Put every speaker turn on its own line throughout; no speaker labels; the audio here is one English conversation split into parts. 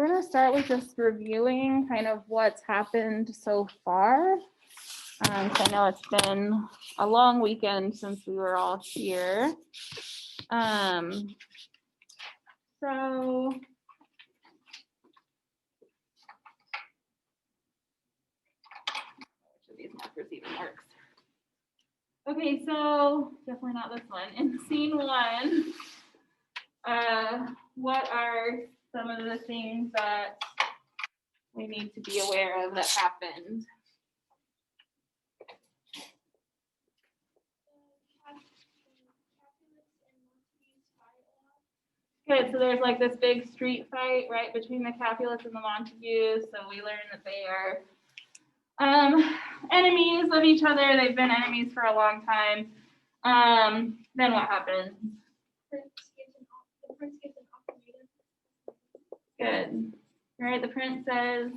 we're gonna start with just reviewing kind of what's happened so far. So I know it's been a long weekend since we were all here. So which of these markers even works? Okay, so definitely not this one. In scene one, what are some of the things that we need to be aware of that happened? Good, so there's like this big street fight, right, between the Capulets and the Montagues. So we learn that they are enemies of each other. They've been enemies for a long time. Then what happens?
The prince gives an ultimatum.
Good. Right, the prince says,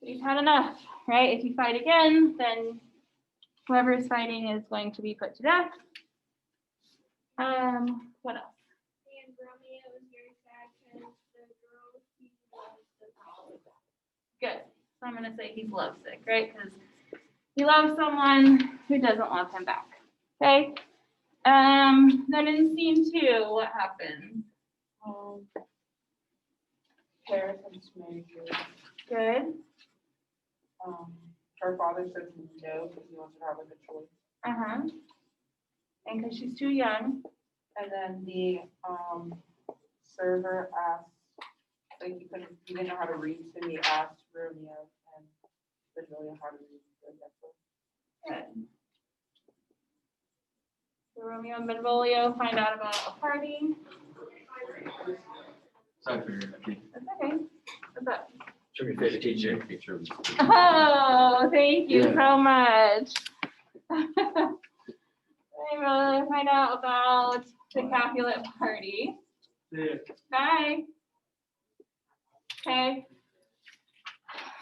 we've had enough, right? If you fight again, then whoever is fighting is going to be put to death. What else?
And Romeo is very sad because the girl he loves doesn't.
Good. So I'm going to say he's lovesick, right? Because he loves someone who doesn't love him back. Okay. Then in scene two, what happened?
Paris and Smooth.
Good.
Her father says no because he wants her to have like a choice.
And because she's too young.
And then the server asked, like he didn't know how to read, so he asked Romeo and Benvolio how to read the necklace.
Good. So Romeo and Benvolio find out about a party.
Sorry for your
That's okay. What's up?
Should be fair to teacher.
Oh, thank you
Yeah.
so much. I really find out about the Capulet party.
Yeah.
Bye. Okay.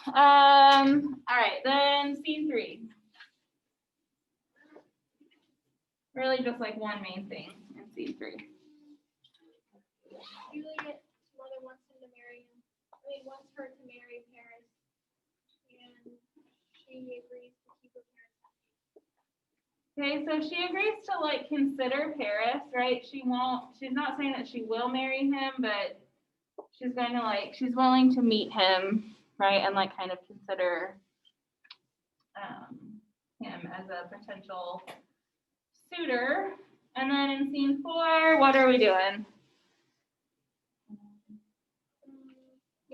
All right, then scene three. Really just like one main thing in scene three.
Juliet's mother wants him to marry him. Wants her to marry Paris. And she agrees to keep her parents happy.
Okay, so she agrees to like consider Paris, right? She's not saying that she will marry him, but she's going to she's willing to meet him, right? And like kind of consider him as a potential suitor. And then in scene four, what are we doing?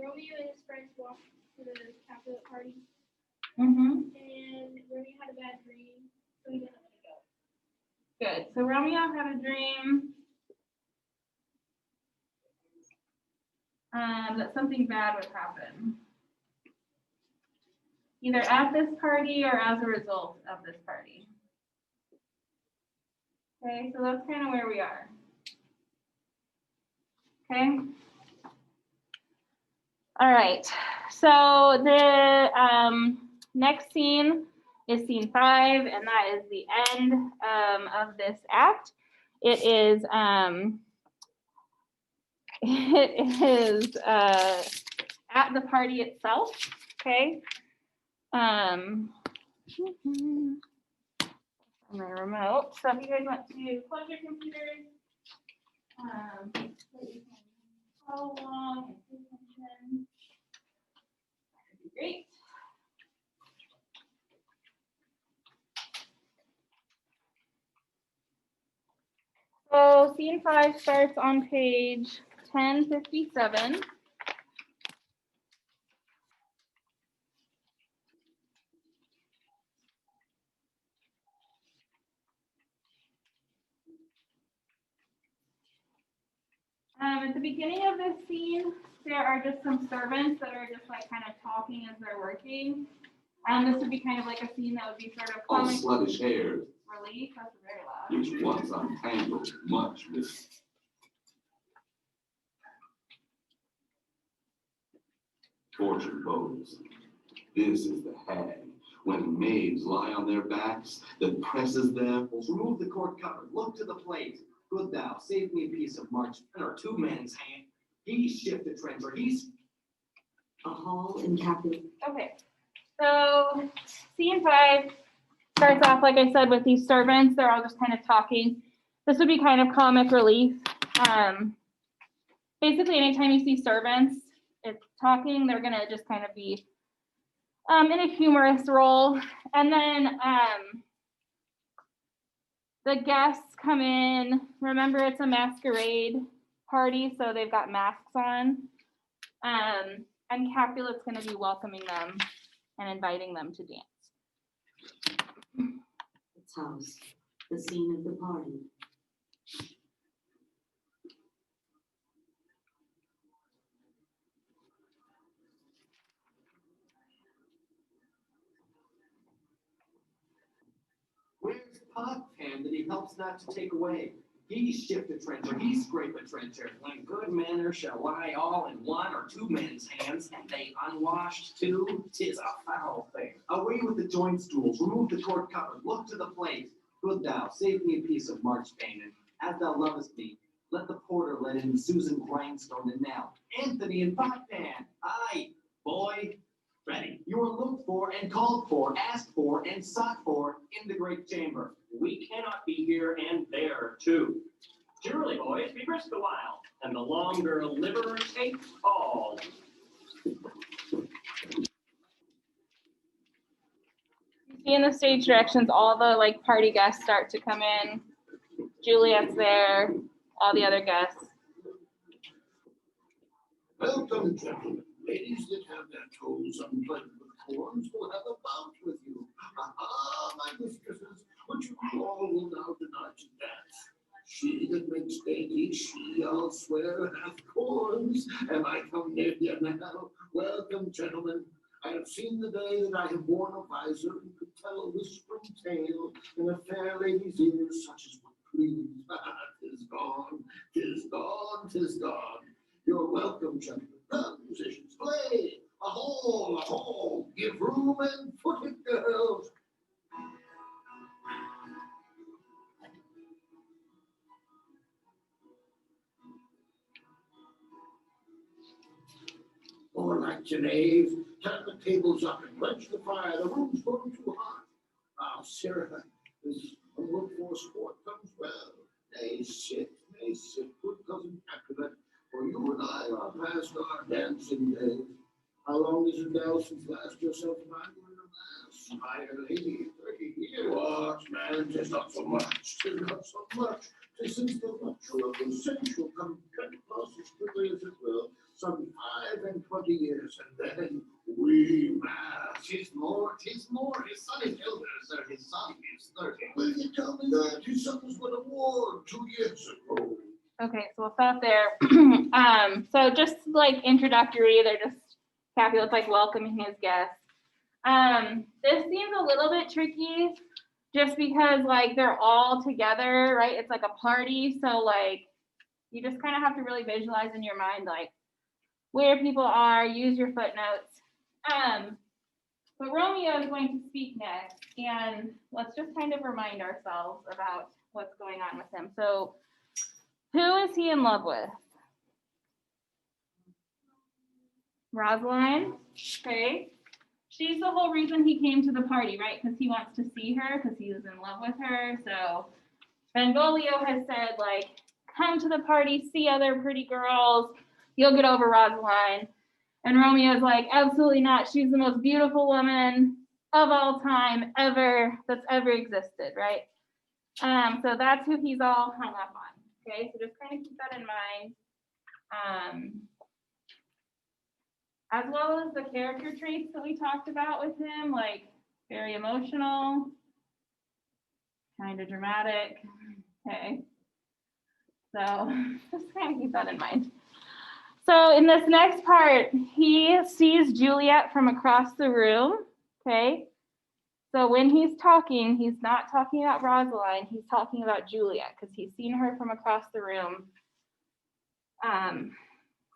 Romeo and his friends walked to the Capulet party.
Mm-hmm.
And Romeo had a bad dream, so he didn't want to go.
Good. So Romeo had a dream that something bad would happen, either at this party or as a result of this party. Okay, so that's kind of where we are. Okay. All right. So the next scene is scene 5, and that is the end of this act. It is at the party itself. Okay. My remote. So if you guys want to plug your computers, please follow along and pay attention. That would be great. So scene 5 starts on page 1057. At the beginning of this scene, there are just some servants that are just like kind of talking as they're working. This would be kind of like a scene that would be sort of
On
comic
sluggish hairs,
relief. That's very loud.
which once untangled much with fortune bows. This is the hag. When maids lie on their backs, that presses them.
Remove the cord cover. Look to the plate. Good thou, save me a piece of March and our two men's hand. He shifted trencher. He's
a hall in Capulet.
Okay, so scene 5 starts off, like I said, with these servants. They're all just kind of talking. This would be kind of comic relief. Basically, anytime you see servants it's talking, they're gonna just kind of be in a humorous role. And then the guests come in. Remember, it's a masquerade party, so they've got masks on. And Capulet's gonna be welcoming them and inviting them to dance.
Its house, the scene of the party.
Where's Pot Pan that he helps not to take away? He shift a trencher, he scrape a trencher.
When good manner shall lie all in one or two men's hands, and they unwashed too, 'tis a foul thing.
Away with the joint stools, remove the court cover, look to the plate. Good thou, save me a piece of marchpane, and as thou lovest me, let the porter let in Susan Grindstone and now Anthony and Pot Pan.
Aye, boy, ready.
You are looked for and called for, asked for and sought for in the great chamber.
We cannot be here and there too. Surely, boys, be brisk a while, and the longer liver takes all.
You see in the stage directions, all the like party guests start to come in. Juliet's there, all the other guests.
Welcome, gentlemen. Ladies that have their toes unplugged with corns will have a bout with you. Aha, my mistresses, which you all will now deny to dance. She that makes dainty, she, I'll swear, hath corns. Am I come near you now? Welcome, gentlemen. I have seen the day that I have worn a visor and could tell a whispering tale in a fair lady's ears, such as would please. Tis gone, tis gone, tis gone. You're welcome, gentlemen. Come, musicians, play. A hole, give room and foot it, girls. More like you, knave. Turn the tables up and quench the fire. The room's going too hot. Ah, Sarah, this unlooked for sport comes well. Nay, sit, good cousin Capulet, for you and I are past our dancing days. How long is it now since last yourself and I were in a mass? My lady, 30 years. What, man, 'tis not so much, 'tis not so much. 'Tis since the rupture of the sensual come close as quickly as it will, some 25 years, and then we mass. 'Tis more, his son is elder, sir, his son is 30. Will you tell me that? His son was but a ward 2 years ago.
Okay, so we'll stop there. So just like introductory, they're just Capulet's like welcoming his guests. This seems a little bit tricky just because like they're all together, right? It's like a party, so like you just kind of have to really visualize in your mind like where people are, use your footnotes. But Romeo is going to speak next, and let's just kind of remind ourselves about what's going on with him. So who is he in love with? Rosaline, okay. She's the whole reason he came to the party, right? Because he wants to see her, because he was in love with her. So Benvolio has said, like, come to the party, see other pretty girls, you'll get over Rosaline. And Romeo's like, absolutely not. She's the most beautiful woman of all time ever, that's ever existed, right? So that's who he's all hung up on, okay? So just kind of keep that in mind. As well as the character traits that we talked about with him, like very emotional, kind of dramatic, okay? So just kind of keep that in mind. So in this next part, he sees Juliet from across the room, okay? So when he's talking, he's not talking about Rosaline, he's talking about Juliet because he's seen her from across the room.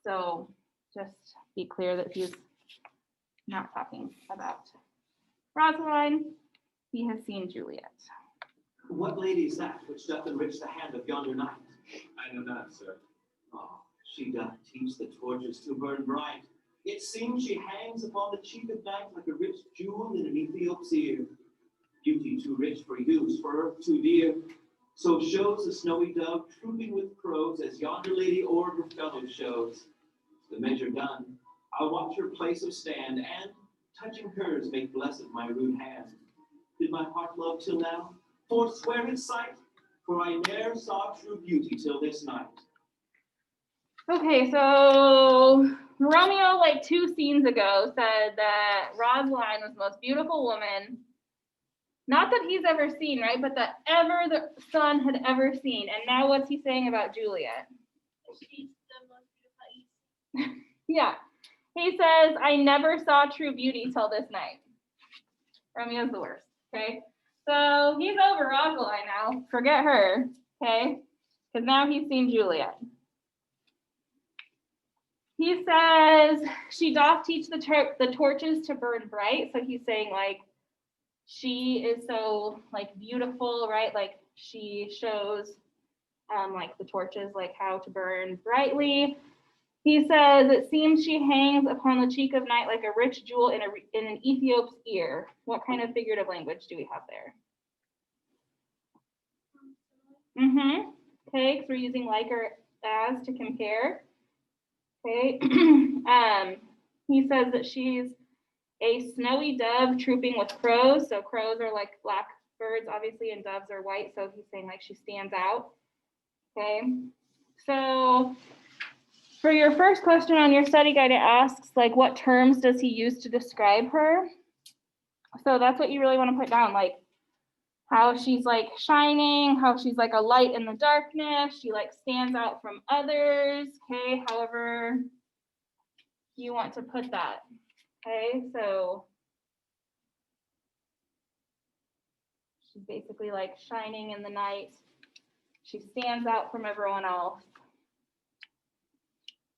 So just be clear that he's not talking about Rosaline, he has seen Juliet.
What lady is that which doth enrich the hand of yonder knight?
I know not, sir.
Oh, she doth teach the torches to burn bright.
It seems she hangs upon the cheek of night like a rich jewel in an Ethiop's ear. Beauty too rich for use, for earth too dear. So shows the snowy dove, trooping with crows, as yonder lady o'er her fellows shows. The measure done, I'll watch her place of stand, and, touching hers, make blessed my rude hand. Did my heart love till now? Forswear its sight? For I ne'er saw true beauty till this night.
Okay, so Romeo, like 2 scenes ago, said that Rosaline was the most beautiful woman, not that he's ever seen, right? But that ever the sun had ever seen. And now what's he saying about Juliet?
She's the most beautiful.
Yeah. He says, I never saw true beauty till this night. Romeo's the worst, okay? So he's over Rosaline now. Forget her, okay? Because now he's seen Juliet. He says, she doth teach the torches to burn bright. So he's saying, like, she is so, like, beautiful, right? Like, she shows, like, the torches, like, how to burn brightly. He says, it seems she hangs upon the cheek of night like a rich jewel in an Ethiop's ear. What kind of figurative language do we have there? Okay, because we're using like or as to compare. Okay. He says that she's a snowy dove trooping with crows. So crows are like black birds, obviously, and doves are white. So he's saying like she stands out. Okay. So for your first question on your study guide, it asks like, what terms does he use to describe her? So that's what you really want to put down, like how she's like shining, how she's like a light in the darkness. She like stands out from others. Okay. However you want to put that. Okay. So she's basically like shining in the night. She stands out from everyone else.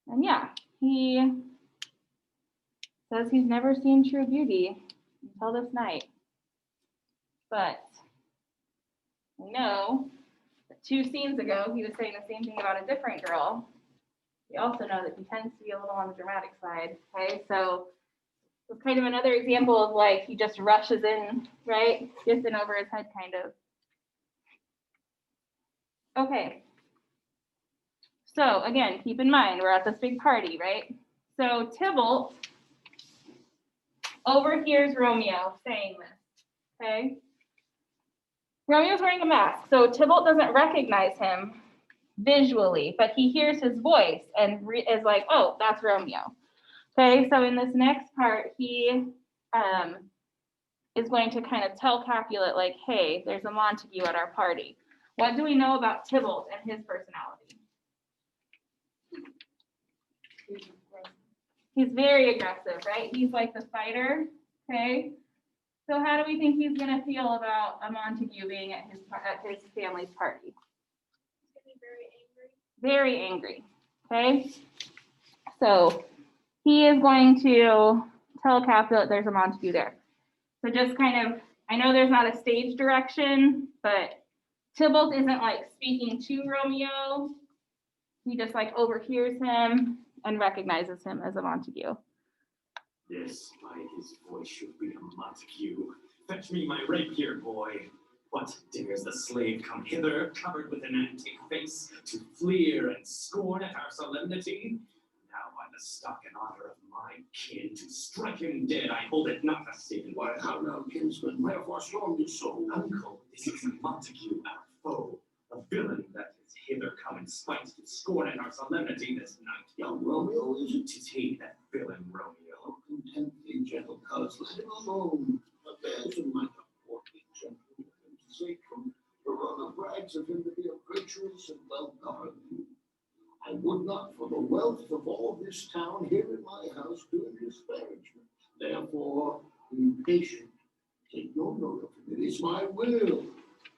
And yeah, he says he's never seen true beauty until this night. But we know that 2 scenes ago, he was saying the same thing about a different girl. We also know that he tends to be a little on the dramatic side, okay? So it's kind of another example of like, he just rushes in, right? Gets in over his head, kind of. Okay. So again, keep in mind, we're at this big party, right? So Tybalt overhears Romeo saying this, okay? Romeo's wearing a mask, so Tybalt doesn't recognize him visually, but he hears his voice and is like, oh, that's Romeo. Okay, so in this next part, he is going to kind of tell Capulet, like, hey, there's a Montague at our party. What do we know about Tybalt and his personality? He's very aggressive, right? He's like the fighter, okay? So how do we think he's gonna feel about a Montague being at his family's party?
He's gonna be very angry.
Very angry, okay? So he is going to tell Capulet there's a Montague there. So just kind of, I know there's not a stage direction, but Tybalt isn't like speaking to Romeo. He just like overhears him and recognizes him as a Montague.
Yes, by his voice should be a Montague. Fetch me my rapier, boy. What, dares the slave come hither, covered with an antique face, to fleer and scorn at our solemnity? Now by the stock and honor of my kin, to strike him dead, I hold it not a sin.
Why, how now, kinsman, wherefore storm you so?
Uncle, this is Montague, our foe, a villain that is hither come in spite to scorn at our solemnity this night.
Young Romeo, is it?
'Tis he, that villain Romeo.
Content thee, gentle cuz, let him alone. But there's in my portly gentleman to say from your other brags of him to be a virtuous and well-governed youth. I would not for the wealth of all this town here in my house do him disparagement. Therefore, be patient. Take no note of him. It is my will,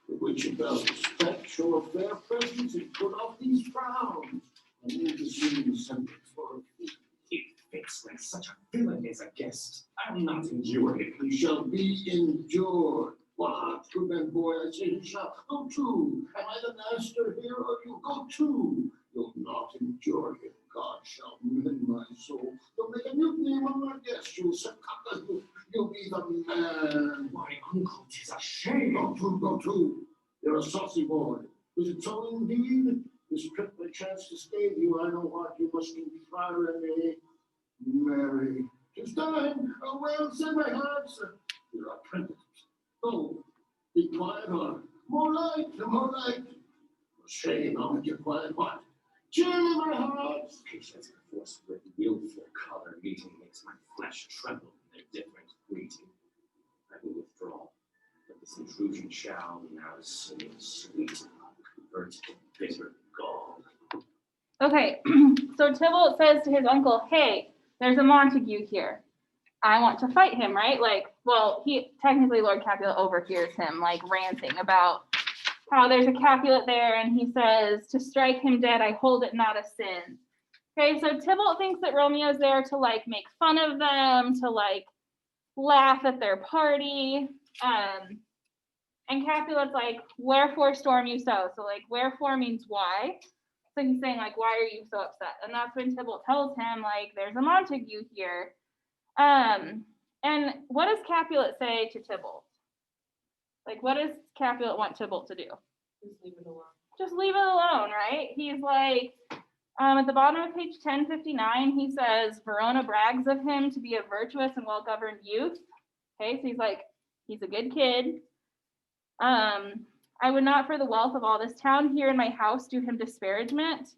the which about respect show a fair presence and put off these frowns. And leave the scene assembled for a feast.
It fits when such a villain is a guest. I'll not endure him.
He shall be endured. What, goodman boy, I say he shall. Go to. Am I the master here, or you go to? You'll not endure him. God shall mend my soul. Don't make a mutiny among our guests. You'll be the man.
My uncle, 'tis a shame.
Go to. You're a saucy boy. Is it so indeed? This trip by chance to stay with you, I know what you must inquire me. Mary, 'tis done. Oh, well, say my heart, sir. You're a prentice. Go. Be quiet, or more light, more light. Shame, I'll make you quiet. What? Cheerly, my heart.
Patience and force with willful color meeting makes my flesh tremble in their different greeting. I will withdraw, but this intrusion shall now seem sweet, convert to bitter gall.
Okay, so Tybalt says to his uncle, hey, there's a Montague here. I want to fight him, right? Like, well, technically Lord Capulet overhears him like ranting about how there's a Capulet there, and he says, to strike him dead, I hold it not a sin. Okay, so Tybalt thinks that Romeo's there to like make fun of them, to like laugh at their party. And Capulet's like, wherefore storm you so? So like, wherefore means why. So he's saying like, why are you so upset? And that's when Tybalt tells him like, there's a Montague here. And what does Capulet say to Tybalt? Like, what does Capulet want Tybalt to do?
Just leave it alone.
Just leave it alone, right? He's like, at the bottom of page 1059, he says, Verona brags of him to be a virtuous and well-governed youth. Okay, so he's like, he's a good kid. I would not for the wealth of all this town here in my house do him disparagement.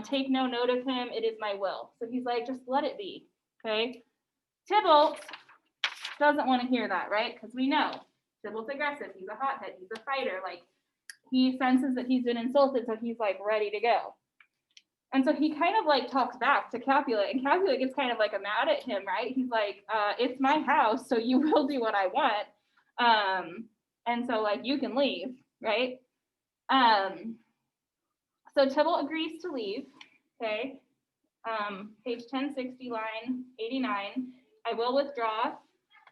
Take no note of him, it is my will. So he's like, just let it be, okay? Tybalt doesn't want to hear that, right? Because we know Tybalt's aggressive, he's a hothead, he's a fighter, like he senses that he's been insulted, so he's like ready to go. And so he kind of like talks back to Capulet, and Capulet gets kind of like mad at him, right? He's like, it's my house, so you will do what I want. And so like you can leave, right? So Tybalt agrees to leave, okay? Page 1060, line 89. I will withdraw,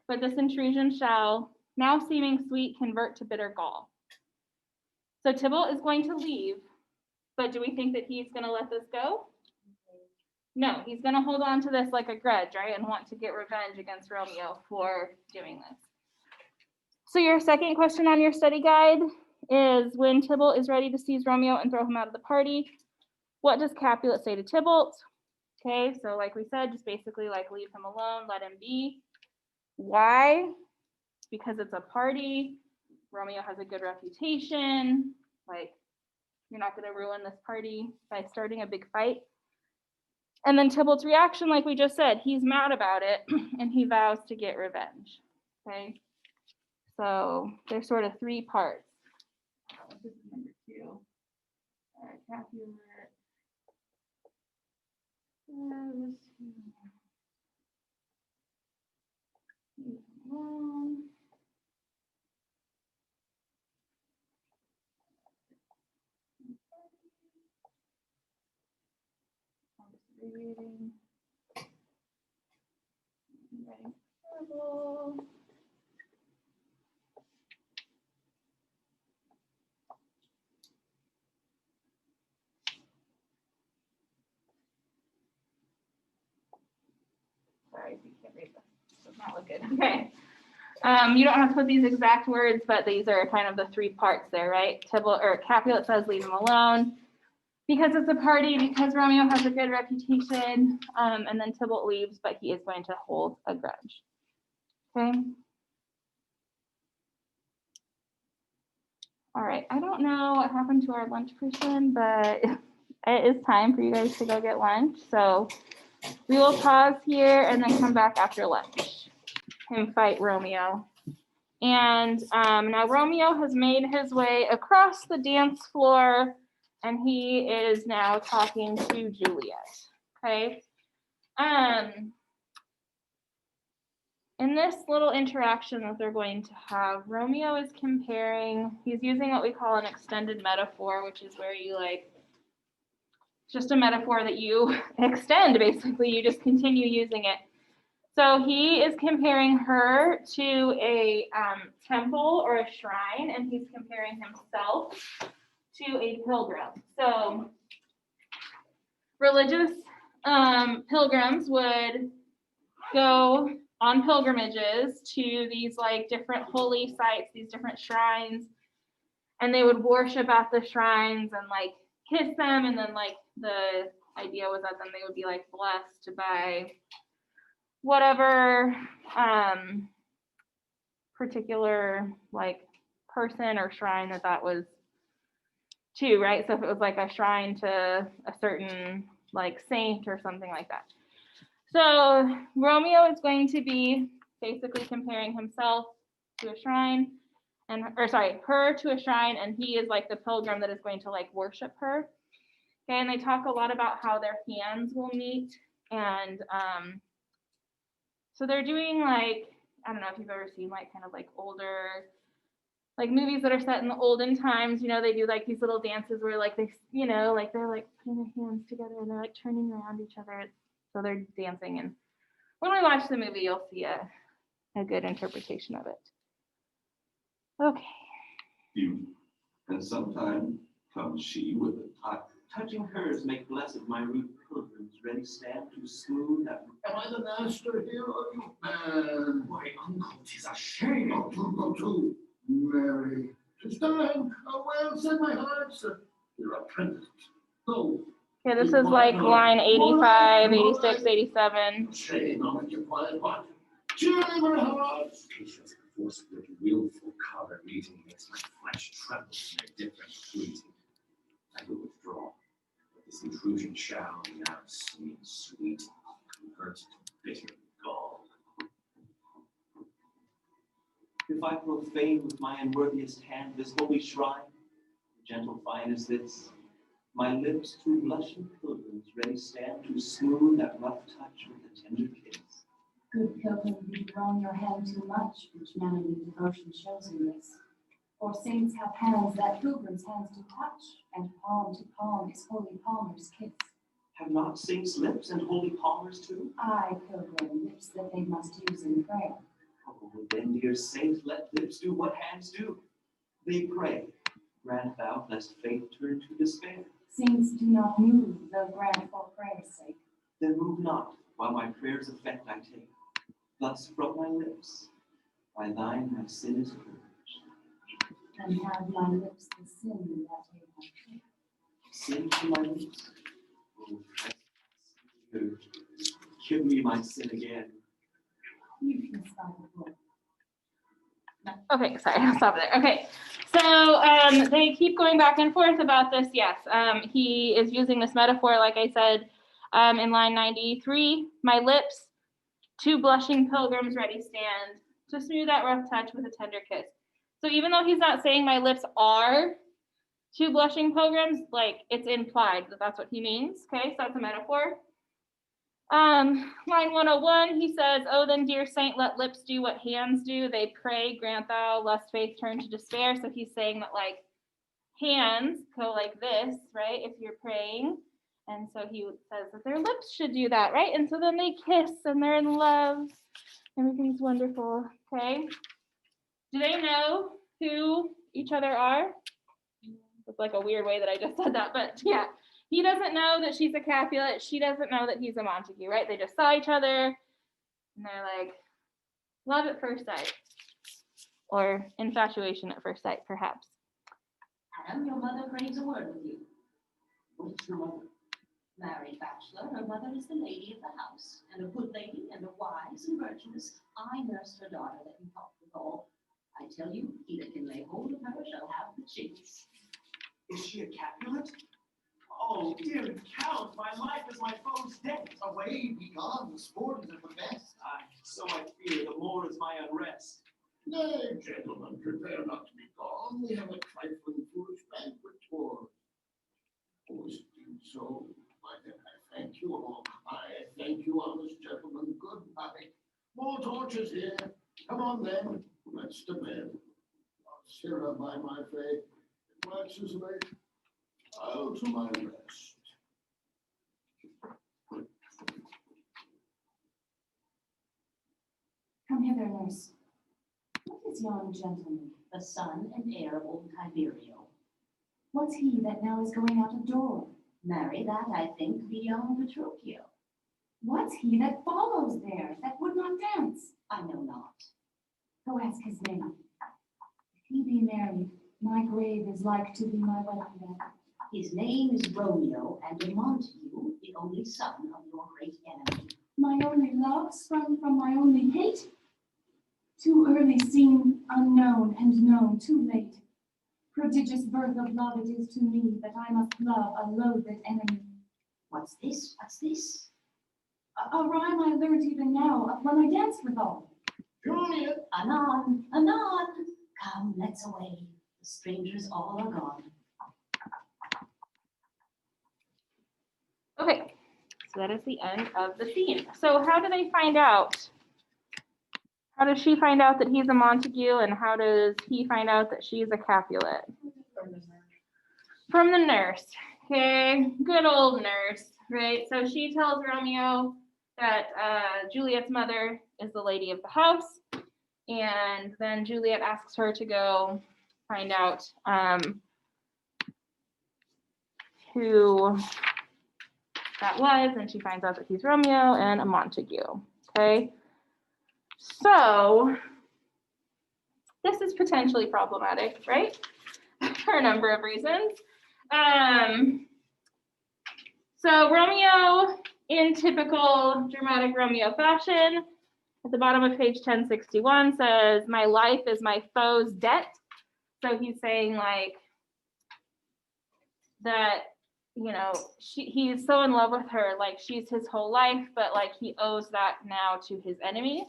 but this intrusion shall, now seeming sweet, convert to bitter gall. So Tybalt is going to leave, but do we think that he's going to let this go? No, he's going to hold on to this like a grudge, right? And want to get revenge against Romeo for doing this. So your second question on your study guide is when Tybalt is ready to seize Romeo and throw him out of the party, what does Capulet say to Tybalt? Okay, so like we said, just basically like leave him alone, let him be. Why? Because it's a party. Romeo has a good reputation. Like, you're not going to ruin this party by starting a big fight. And then Tybalt's reaction, like we just said, he's mad about it and he vows to get revenge. Okay, so there's sort of three parts. This is number 2. Capulet. Reading. Sorry, you can't read this. Does not look good. Okay. You don't have to put these exact words, but these are kind of the three parts there, right? Capulet says leave him alone because it's a party, because Romeo has a good reputation, and then Tybalt leaves, but he is going to hold a grudge. Okay. All right. I don't know what happened to our lunch person, but it is time for you guys to go get lunch. So we will pause here and then come back after lunch and fight Romeo. And now Romeo has made his way across the dance floor and he is now talking to Juliet. Okay. In this little interaction that they're going to have, Romeo is he's using what we call an extended metaphor, which is where you just a metaphor that you extend, basically, you just continue using it. So he is comparing her to a temple or a shrine, and he's comparing himself to a pilgrim. So religious pilgrims would go on pilgrimages to these like different holy sites, these different shrines, and they would worship at the shrines and like kiss them, and then like the idea was that then they would be like blessed by whatever particular like person or shrine that was to, right? So if it was like a shrine to a certain like saint or something like that. So Romeo is going to be basically comparing himself to a shrine, and her to a shrine, and he is like the pilgrim that is going to like worship her. Okay, and they talk a lot about how their hands will meet, and so they're doing like, I don't know if you've ever seen like kind of like older like movies that are set in the olden times, you know, they do like these little dances where like they, you know, like they're like putting their hands together and they're like turning around each other. So they're dancing, and when we watch the movie, you'll see a good interpretation of it. Okay.
Beauty. And sometime comes she with a touch.
Touching hers make blessed my rude pilgrims, ready stand to smooth that.
Am I the master here, or you man?
Why, uncle, 'tis a shame.
Go to, Mary. 'Tis time. Well said, my heart, sir. You're apprentice. Go.
Okay, this is like line 85, 86, 87.
Shame on your quiet heart. Cheerily, my heart.
Patience and forceful, willful color meeting makes my flesh tremble in a different greeting. I will withdraw, but this intrusion shall now seem sweet, convert to bitter gall.
If I profane with my unworthiest hand this holy shrine, gentle fine as this, my lips to blushing pilgrims ready stand to smooth that rough touch with a tender kiss.
Good pilgrim, you've drawn your hand too much, which manly devotion shows in this. For saints have hands that pilgrims' hands do touch, and palm to palm is holy palmer's kiss.
Have not saints lips and holy palmers too?
Aye, pilgrim, lips that they must use in prayer.
Oh, then, dear saint, let lips do what hands do. They pray. Grant thou, lest faith turn to despair.
Saints do not move, though grant for prayer's sake.
Then move not, while my prayer's effect I take. Thus from my lips, by thine my sin is purged.
And have my lips the sin that they have prayed.
Sin to my lips. Oh, Christ, I sin to you. Give me my sin again.
You can stop the book.
Okay, sorry, I'll stop there. Okay, so they keep going back and forth about this. Yes, he is using this metaphor, like I said, in line 93. My lips, two blushing pilgrims ready stand to smooth that rough touch with a tender kiss. So even though he's not saying my lips are two blushing pilgrims, like it's implied that that's what he means. Okay, so that's a metaphor. Line 101, he says, oh, then dear saint, let lips do what hands do. They pray, grant thou, lest faith turn to despair. So he's saying that like hands go like this, right? If you're praying. And so he says that their lips should do that, right? And so then they kiss and they're in love. Everything's wonderful, okay? Do they know who each other are? It's like a weird way that I just said that, but yeah. He doesn't know that she's a Capulet. She doesn't know that he's a Montague, right? They just saw each other and they're like, love at first sight. Or infatuation at first sight, perhaps.
Adam, your mother craves a word with you.
What is your mother?
Married bachelor, her mother is the lady of the house, and a good lady, and a wise and virtuous. I nursed her daughter that you helped with all. I tell you, he that can lay hold of her shall have the chase.
Is she a Capulet? Oh, dear Count, my life is my foe's debt.
Away, be gone, the sport is at the best.
So I fear, the more is my unrest.
Nay, gentlemen, prepare not to be gone. We have a trifling foolish banquet toward. Oh, is it so? I thank you all. I thank you, honest gentlemen. Goodbye. More torches here. Come on, then. Let's to bed. Sarah, by my faith, it waxes late. I'll to my rest.
Come hither, nurse. What is yon gentleman, the son and heir of old Tiberio? What's he that now is going out of door? Marry that, I think, beyond Petruchio.
What's he that follows there, that would not dance?
I know not.
Go ask his name. If he be married, my grave is like to be my wedding bed.
His name is Romeo, and a Montague, the only son of your great enemy.
My only love sprung from my only hate. Too early seen, unknown, and known too late. Prodigious birth of love it is to me that I must love a loathed enemy.
What's this? What's this?
A rhyme I learned even now when I danced withal.
Juliet! Anon, anon! Come, let's away. The strangers all are gone.
Okay, so that is the end of the scene. So how do they find out? How does she find out that he's a Montague, and how does he find out that she's a Capulet? From the nurse. Okay, good old nurse, right? So she tells Romeo that Juliet's mother is the lady of the house, and then Juliet asks her to go find out who that was, and she finds out that he's Romeo and a Montague. Okay, so this is potentially problematic, right? For a number of reasons. So Romeo, in typical dramatic Romeo fashion, at the bottom of page 1061 says, "My life is my foe's debt." So he's saying like that, you know, he's so in love with her, like she's his whole life, but like he owes that now to his enemy.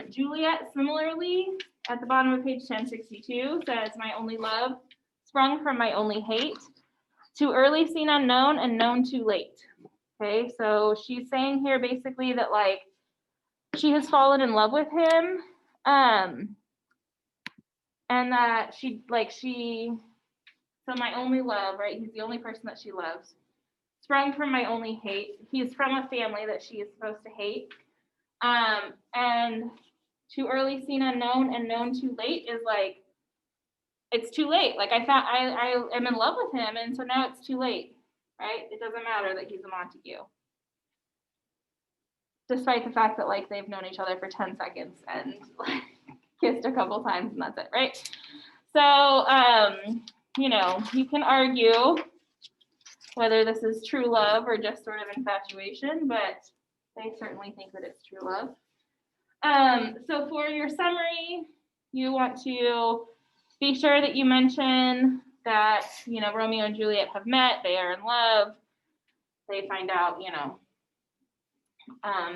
Juliet, similarly, at the bottom of page 1062 says, "My only love sprung from my only hate. Too early seen unknown and known too late." Okay, so she's saying here basically that like she has fallen in love with him, and that so my only love, right? He's the only person that she loves. Sprung from my only hate. He's from a family that she is supposed to hate. And too early seen unknown and known too late is like, it's too late. Like I am in love with him, and so now it's too late, right? It doesn't matter that he's a Montague. Despite the fact that like they've known each other for 10 seconds and like, kissed a couple times and that's it, right? So, you know, you can argue whether this is true love or just sort of infatuation, but they certainly think that it's true love. So for your summary, you want to be sure that you mention that, you know, Romeo and Juliet have met, they are in love, they find out, you know,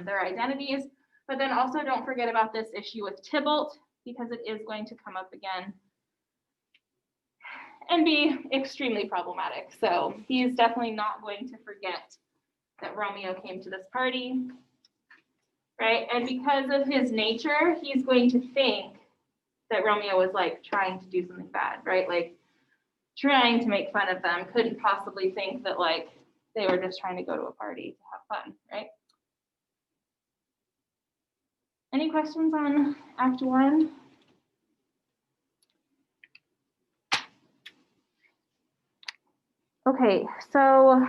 their identities, but then also don't forget about this issue with Tybalt, because it is going to come up again and be extremely problematic. So he's definitely not going to forget that Romeo came to this party, right? And because of his nature, he's going to think that Romeo was like trying to do something bad, right? Like trying to make fun of them, couldn't possibly think that like they were just trying to go to a party to have fun, right? Any questions on Act 1? Okay, so